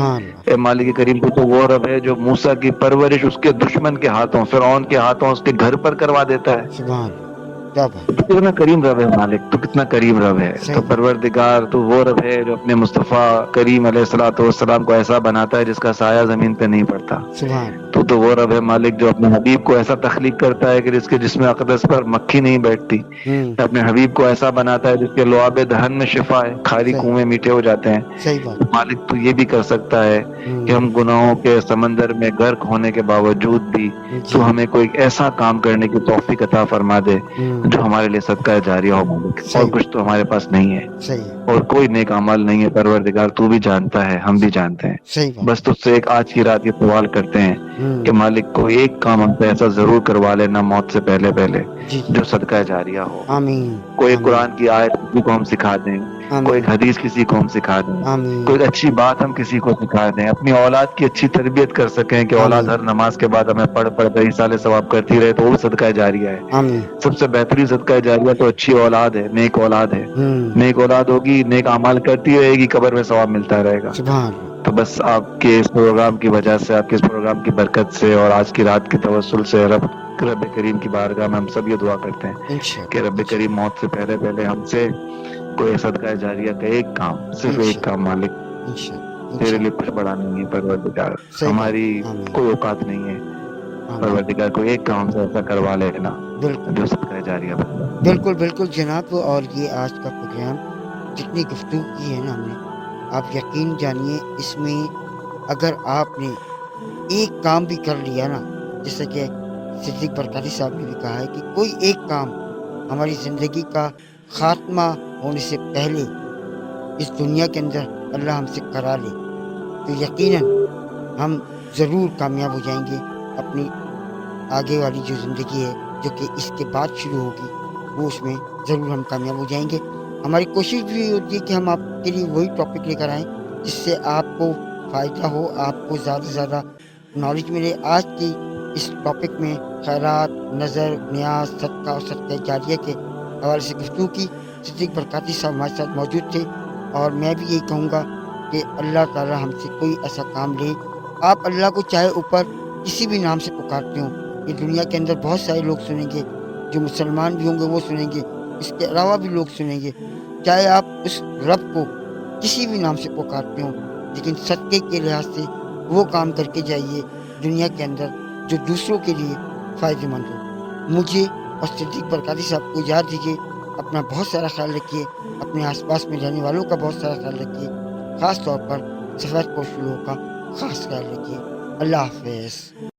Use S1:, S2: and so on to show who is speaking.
S1: سبحان اللہ.
S2: اے مالک کریم، تو تو وہ رب ہے جو موسیٰ کی پرورش اس کے دشمن کے ہاتھوں، فرعون کے ہاتھوں اس کے گھر پر کروا دیتا ہے.
S1: سبحان اللہ. کیا بات.
S2: تو کتنا کریم رب ہے مالک، تو کتنا کریم رب ہے. تو
S1: صحیح بات.
S2: پروردگار تو وہ رب ہے جو اپنے مصطفیٰ کریم علیہ الصلوۃ والسلام کو ایسا بناتا ہے جس کا سایہ زمین پہ نہیں پڑتا.
S1: سبحان.
S2: تو وہ رب ہے مالک جو اپنے حبیب کو ایسا تخلیق کرتا ہے کہ جس کے جسم اقدس پر مکھی نہیں بیٹھتی.
S1: ہوں.
S2: اپنے حبیب کو ایسا بناتا ہے جس کے لعاب دہن میں شفا ہے، کھاری
S1: صحیح.
S2: کنویں میٹھے ہو جاتے ہیں.
S1: صحیح بات.
S2: مالک تو یہ بھی کر سکتا ہے کہ
S1: ہوں.
S2: ہم گناہوں کے سمندر میں غرق ہونے کے باوجود بھی
S1: جی.
S2: تو ہمیں کوئی ایسا کام کرنے کی توفیق عطا فرما دے
S1: ہوں.
S2: جو ہمارے لیے صدقہ جاریہ ہو مالک. اور
S1: صحیح.
S2: کچھ تو ہمارے پاس نہیں ہے،
S1: صحیح ہے.
S2: اور کوئی نیک عمل نہیں ہے پروردگار، تو بھی جانتا ہے، ہم بھی جانتے ہیں.
S1: صحیح بات.
S2: بس تجھ سے ایک آج کی رات یہ سوال کرتے ہیں
S1: ہوں.
S2: کہ مالک کو ایک کام ہم سے ایسا ضرور کروا لینا موت سے پہلے پہلے
S1: جی جی.
S2: جو صدقہ جاریہ ہو.
S1: آمین.
S2: کوئی
S1: آمین.
S2: قرآن کی آیت کسی کو ہم سکھا دیں، کوئی
S1: آمین.
S2: ایک حدیث کسی کو ہم سکھا دیں،
S1: آمین.
S2: کوئی اچھی بات ہم کسی کو سکھا دیں، اپنی اولاد کی اچھی تربیت کر سکیں کہ اولاد
S1: آمین.
S2: ہر نماز کے بعد ہمیں پڑھ پڑھ کر سال ثواب کرتی رہے، تو وہ صدقہ جاریہ ہے.
S1: آمین.
S2: سب سے بہترین صدقہ جاریہ تو اچھی اولاد ہے، نیک اولاد ہے.
S1: ہوں.
S2: نیک اولاد ہوگی، نیک اعمال کرتی رہے گی، قبر میں ثواب ملتا رہے گا.
S1: سبحان اللہ.
S2: تو بس آپ کے اس پروگرام کی وجہ سے، آپ کے اس پروگرام کی برکت سے اور آج کی رات کے توسل سے رب کریم کی بارگاہ میں ہم سب یہ دعا کرتے ہیں کہ
S1: انشاءاللہ.
S2: رب کریم موت سے پہلے پہلے ہم سے کوئی صدقہ جاریہ کا ایک کام، صرف ایک کام مالک،
S1: انشاءاللہ.
S2: تیرے لیے
S1: انشاءاللہ.
S2: کچھ بڑا نہیں ہے پروردگار،
S1: صحیح بات.
S2: ہماری
S1: آمین.
S2: کوئی اوقات نہیں ہے
S1: آمین.
S2: پروردگار، کوئی ایک کام سے ایسا کروا لینا
S1: بالکل.
S2: جو صدقہ جاریہ بن.
S1: بالکل بالکل جناب. اور یہ آج کا پروگرام جتنی گفتگو کی ہے نا ہم نے، آپ یقین جانیے اس میں اگر آپ نے ایک کام بھی کر لیا نا، جیسے کہ صدیق برکاتی صاحب نے بھی کہا ہے کہ کوئی ایک کام ہماری زندگی کا خاتمہ ہونے سے پہلے اس دنیا کے اندر اللہ ہم سے کرا لے تو یقیناً ہم ضرور کامیاب ہو جائیں گے. اپنی آگے والی جو زندگی ہے جو کہ اس کے بعد شروع ہوگی، وہ اس میں ضرور ہم کامیاب ہو جائیں گے. ہماری کوشش بھی ہوتی ہے کہ ہم آپ کے لیے وہی ٹاپک لے کر آئیں جس سے آپ کو فائدہ ہو، آپ کو زیادہ سے زیادہ نالج ملے. آج کی اس ٹاپک میں خیرات، نظر، نیاز، صدقہ اور صدقہ جاریہ کے حوالے سے گفتگو کی. صدیق برکاتی صاحب ہمارے ساتھ موجود تھے، اور میں بھی یہی کہوں گا کہ اللہ تعالی ہم سے کوئی ایسا کام لے. آپ اللہ کو چاہے اوپر کسی بھی نام سے پکارتے ہوں، یہ دنیا کے اندر بہت سارے لوگ سنیں گے، جو مسلمان بھی ہوں گے وہ سنیں گے، اس کے علاوہ بھی لوگ سنیں گے. چاہے آپ اس رب کو کسی بھی نام سے پکارتے ہوں، لیکن صدقے کے لحاظ سے وہ کام کر کے جائیے دنیا کے اندر جو دوسروں کے لیے فائدہ مند ہو. مجھے اور صدیق برکاتی صاحب کو یاد دیجیے. اپنا بہت سارا خیال رکھیے، اپنے آس پاس میں رہنے والوں کا بہت سارا خیال رکھیے، خاص طور پر سفید پوش لوگوں کا خاص خیال رکھیے. اللہ حافظ.